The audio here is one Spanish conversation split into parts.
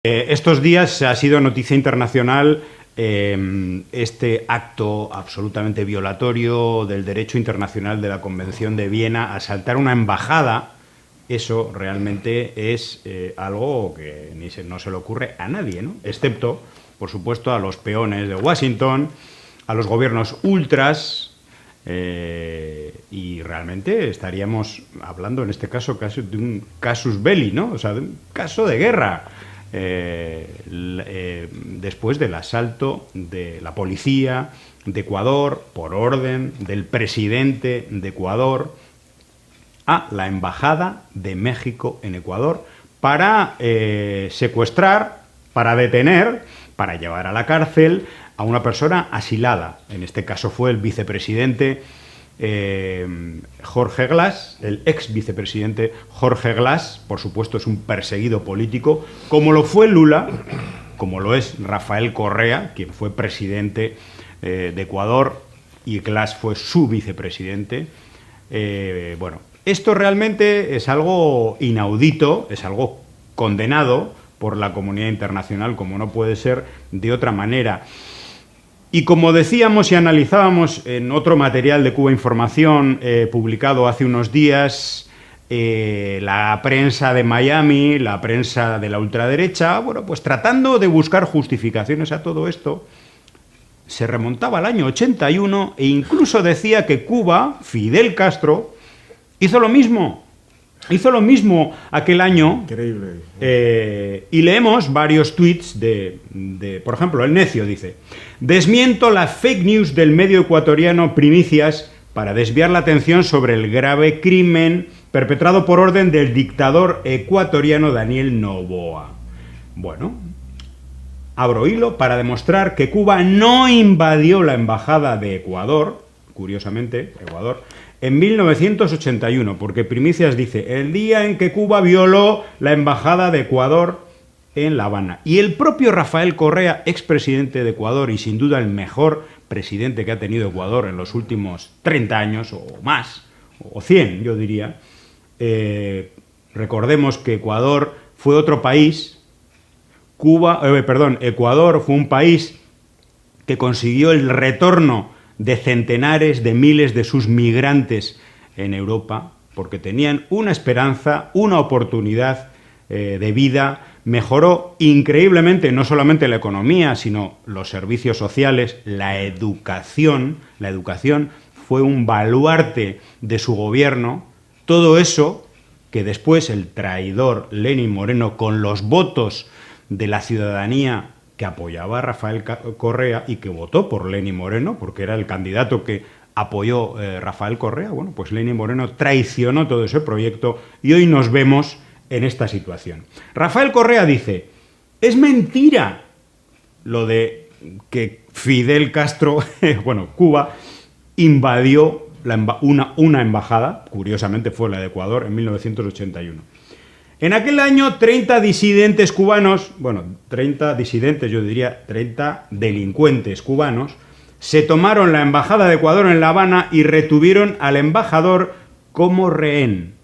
Estos días ha sido noticia internacional este acto absolutamente violatorio del derecho internacional de la Convención de Viena, asaltar una embajada. Eso realmente es algo que no se le ocurre a nadie, ¿no? Excepto, por supuesto, a los peones de Washington, a los gobiernos ultras, y realmente estaríamos hablando en este caso de un casus belli, ¿no? O sea, de un caso de guerra. Después del asalto de la policía de Ecuador por orden del presidente de Ecuador a la embajada de México en Ecuador para secuestrar, para detener, para llevar a la cárcel a una persona asilada. En este caso fue el vicepresidente Jorge Glass, el ex vicepresidente Jorge Glass. Por supuesto, es un perseguido político, como lo fue Lula, como lo es Rafael Correa, quien fue presidente de Ecuador, y Glass fue su vicepresidente. Bueno, esto realmente es algo inaudito, es algo condenado por la comunidad internacional, como no puede ser de otra manera. Y como decíamos y analizábamos en otro material de Cuba Información publicado hace unos días, la prensa de Miami, la prensa de la ultraderecha, bueno, pues tratando de buscar justificaciones a todo esto, se remontaba al año 81 e incluso decía que Cuba, Fidel Castro, hizo lo mismo. Hizo lo mismo aquel año. Increíble. Y leemos varios tweets por ejemplo, El Necio dice: desmiento la fake news del medio ecuatoriano Primicias para desviar la atención sobre el grave crimen perpetrado por orden del dictador ecuatoriano Daniel Noboa. Bueno, abro hilo para demostrar que Cuba no invadió la embajada de Ecuador, curiosamente, Ecuador, en 1981, porque Primicias dice: el día en que Cuba violó la embajada de Ecuador en La Habana. Y el propio Rafael Correa, expresidente de Ecuador y sin duda el mejor presidente que ha tenido Ecuador en los últimos 30 años o más, o 100 yo diría, recordemos que Ecuador fue otro país, Ecuador fue un país que consiguió el retorno de centenares de miles de sus migrantes en Europa, porque tenían una esperanza, una oportunidad de vida. Mejoró increíblemente no solamente la economía, sino los servicios sociales, la educación. La educación fue un baluarte de su gobierno. Todo eso que después el traidor Lenín Moreno, con los votos de la ciudadanía que apoyaba a Rafael Correa y que votó por Lenín Moreno, porque era el candidato que apoyó Rafael Correa, bueno, pues Lenín Moreno traicionó todo ese proyecto y hoy nos vemos en esta situación. Rafael Correa dice: es mentira lo de que Fidel Castro, Cuba, invadió una embajada, curiosamente fue la de Ecuador, en 1981. En aquel año, 30 disidentes cubanos, 30 disidentes, yo diría 30 delincuentes cubanos, se tomaron la embajada de Ecuador en La Habana y retuvieron al embajador como rehén.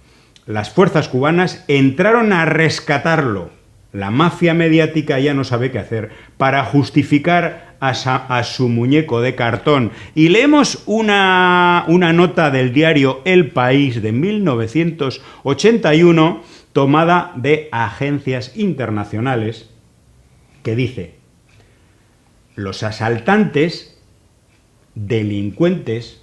Las fuerzas cubanas entraron a rescatarlo. La mafia mediática ya no sabe qué hacer para justificar a su muñeco de cartón. Y leemos una nota del diario El País de 1981, tomada de agencias internacionales, que dice: los asaltantes, delincuentes,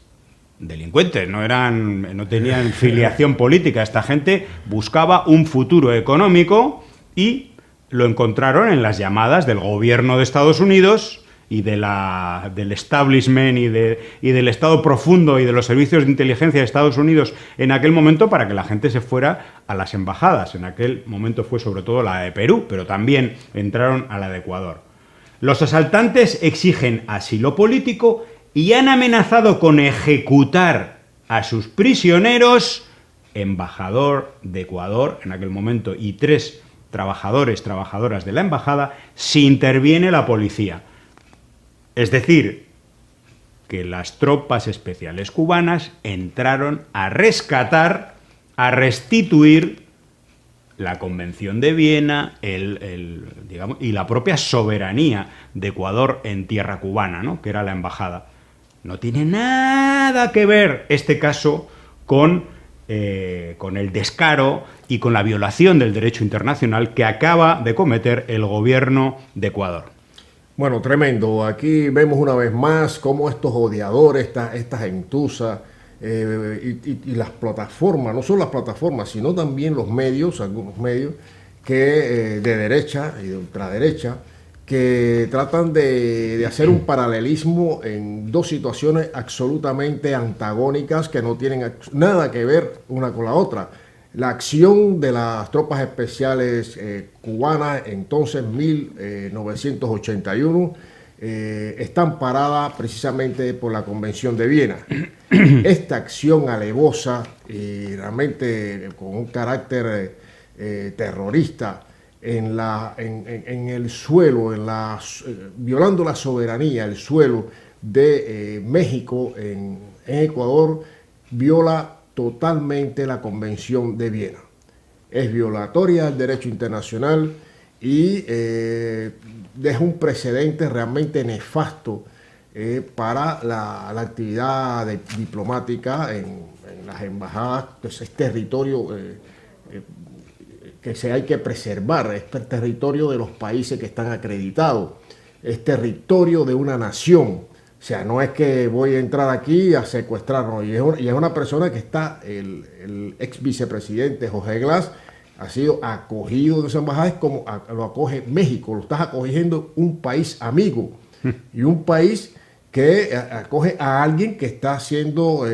no tenían filiación política, esta gente buscaba un futuro económico y lo encontraron en las llamadas del gobierno de Estados Unidos y del establishment y del Estado profundo y de los servicios de inteligencia de Estados Unidos en aquel momento para que la gente se fuera a las embajadas. En aquel momento fue sobre todo la de Perú, pero también entraron a la de Ecuador. Los asaltantes exigen asilo político y han amenazado con ejecutar a sus prisioneros, embajador de Ecuador en aquel momento y 3 trabajadoras de la embajada, si interviene la policía. Es decir, que las tropas especiales cubanas entraron a rescatar, a restituir la Convención de Viena digamos, y la propia soberanía de Ecuador en tierra cubana, ¿no?, que era la embajada. No tiene nada que ver este caso con el descaro y con la violación del derecho internacional que acaba de cometer el gobierno de Ecuador. Bueno, tremendo. Aquí vemos una vez más cómo estos odiadores, estas gentusas y las plataformas, no solo las plataformas, sino también los medios, algunos medios que de derecha y de ultraderecha, que tratan de hacer un paralelismo en dos situaciones absolutamente antagónicas que no tienen nada que ver una con la otra. La acción de las tropas especiales cubanas, entonces 1981, está amparada precisamente por la Convención de Viena. Esta acción alevosa y realmente con un carácter terrorista en el suelo, violando la soberanía, el suelo de México en Ecuador, viola totalmente la Convención de Viena. Es violatoria del derecho internacional y deja un precedente realmente nefasto para la actividad diplomática en las embajadas. Pues es territorio que hay que preservar, es territorio de los países que están acreditados, es territorio de una nación. O sea, no es que voy a entrar aquí a secuestrarnos. Y es una persona que está, el ex vicepresidente José Glass, ha sido acogido en esa embajada, como lo acoge México. Lo estás acogiendo un país amigo y un país que acoge a alguien que está siendo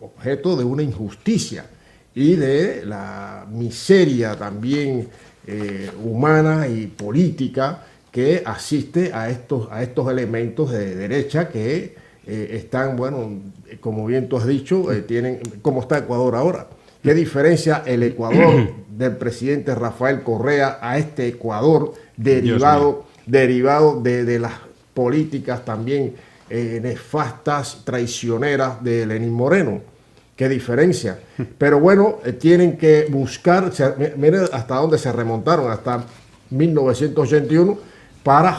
objeto de una injusticia y de la miseria también humana y política que asiste a estos elementos de derecha que están, bueno, como bien tú has dicho, tienen, como está Ecuador ahora. ¿Qué diferencia el Ecuador del presidente Rafael Correa a este Ecuador derivado de las políticas también nefastas, traicioneras de Lenín Moreno? ¿Qué diferencia? Pero bueno, tienen que buscar, miren hasta dónde se remontaron, hasta 1981, para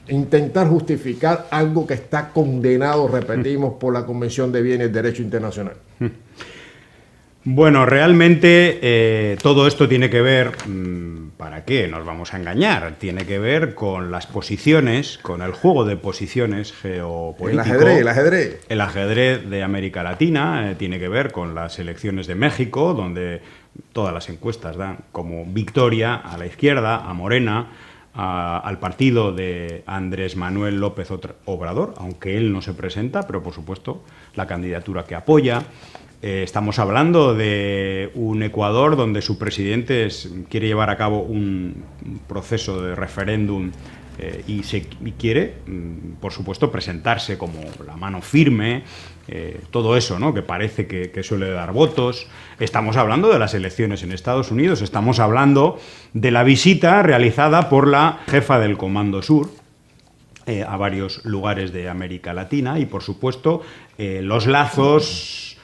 intentar justificar algo que está condenado, repetimos, por la Convención de Viena y el Derecho Internacional. Bueno, realmente todo esto tiene que ver, ¿para qué nos vamos a engañar? Tiene que ver con las posiciones, con el juego de posiciones geopolítico. El ajedrez. El ajedrez de América Latina tiene que ver con las elecciones de México, donde todas las encuestas dan como victoria a la izquierda, a Morena, al partido de Andrés Manuel López Obrador, aunque él no se presenta, pero por supuesto la candidatura que apoya. Estamos hablando de un Ecuador donde su presidente quiere llevar a cabo un proceso de referéndum y quiere, por supuesto, presentarse como la mano firme, todo eso, ¿no?, que parece que suele dar votos. Estamos hablando de las elecciones en Estados Unidos, estamos hablando de la visita realizada por la jefa del Comando Sur a varios lugares de América Latina y, por supuesto, los lazos,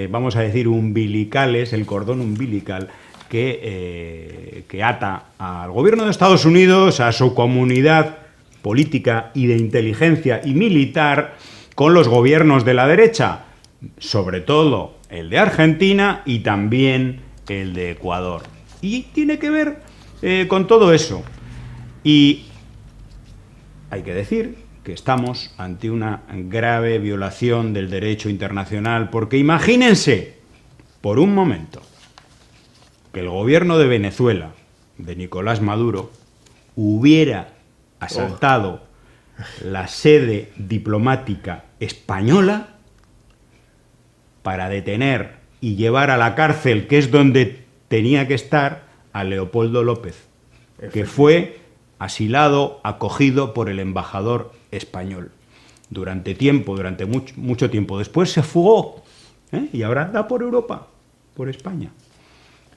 vamos a decir, umbilicales, el cordón umbilical que ata al gobierno de Estados Unidos, a su comunidad política y de inteligencia y militar, con los gobiernos de la derecha, sobre todo el de Argentina y también el de Ecuador. Y tiene que ver con todo eso. Y hay que decir que estamos ante una grave violación del derecho internacional, porque imagínense, por un momento, que el gobierno de Venezuela, de Nicolás Maduro, hubiera asaltado la sede diplomática española para detener y llevar a la cárcel, que es donde tenía que estar, a Leopoldo López, que fue asilado, acogido por el embajador español durante mucho tiempo. Después se fugó y ahora anda por Europa, por España.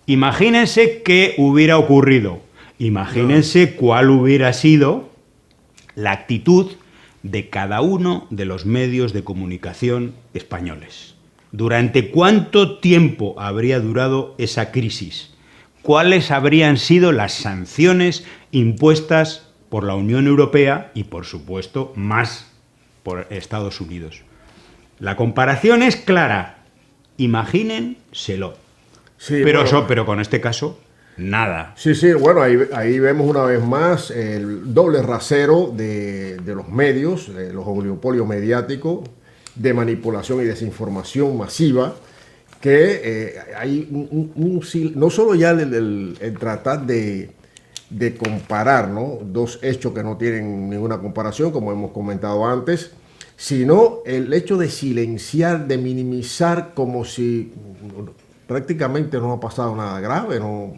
Imagínense qué hubiera ocurrido, imagínense cuál hubiera sido la actitud de cada uno de los medios de comunicación españoles. ¿Durante cuánto tiempo habría durado esa crisis? cuáles habrían sido las sanciones impuestas por la Unión Europea y, por supuesto, más por Estados Unidos. La comparación es clara. Imagínenselo. Sí, pero, bueno, pero con este caso, nada. sí, bueno, ahí vemos una vez más el doble rasero de los medios, de los oligopolios mediáticos, de manipulación y desinformación masiva, que hay no solo ya el tratar de comparar, ¿no?, dos hechos que no tienen ninguna comparación, como hemos comentado antes, sino el hecho de silenciar, de minimizar como si prácticamente no ha pasado nada grave, no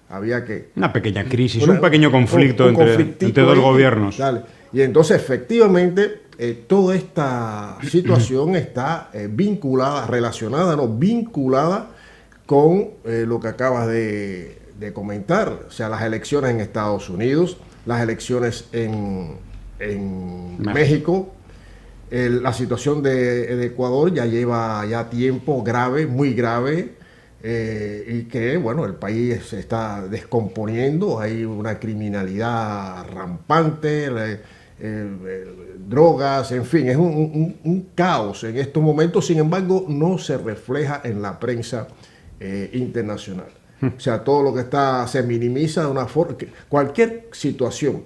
había que... Una pequeña crisis, un pequeño conflicto entre dos gobiernos. Dale. Y entonces, efectivamente, toda esta situación está vinculada, relacionada, no, vinculada con lo que acabas de comentar, o sea, las elecciones en Estados Unidos, las elecciones en México. La situación de Ecuador ya lleva tiempo grave, muy grave, y que, bueno, el país se está descomponiendo, hay una criminalidad rampante, drogas, en fin, es un caos en estos momentos. Sin embargo, no se refleja en la prensa internacional. O sea, todo lo que se minimiza de una forma. Cualquier situación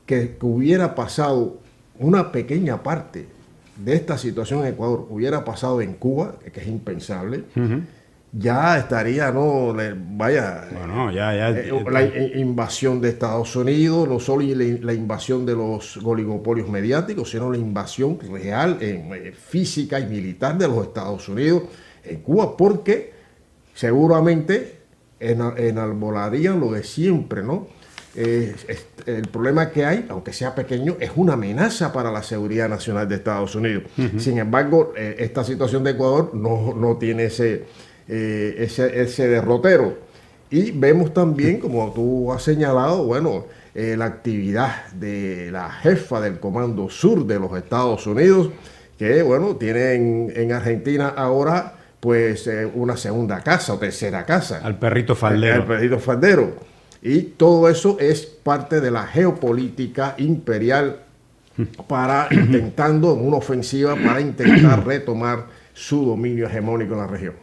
que hubiera pasado, una pequeña parte de esta situación en Ecuador hubiera pasado en Cuba, que es impensable, ya estaría, ¿no? Bueno, la invasión de Estados Unidos, no solo la invasión de los oligopolios mediáticos, sino la invasión real, física y militar de los Estados Unidos en Cuba, porque seguramente enarbolarían lo de siempre, ¿no? El problema que hay, aunque sea pequeño, es una amenaza para la seguridad nacional de Estados Unidos. Sin embargo, esta situación de Ecuador no tiene ese derrotero. Y vemos también, como tú has señalado, bueno, la actividad de la jefa del Comando Sur de los Estados Unidos, que, bueno, tiene en Argentina ahora pues una segunda casa o tercera casa. Al perrito faldero. Al perrito faldero. Y todo eso es parte de la geopolítica imperial intentando una ofensiva para intentar retomar su dominio hegemónico en la región.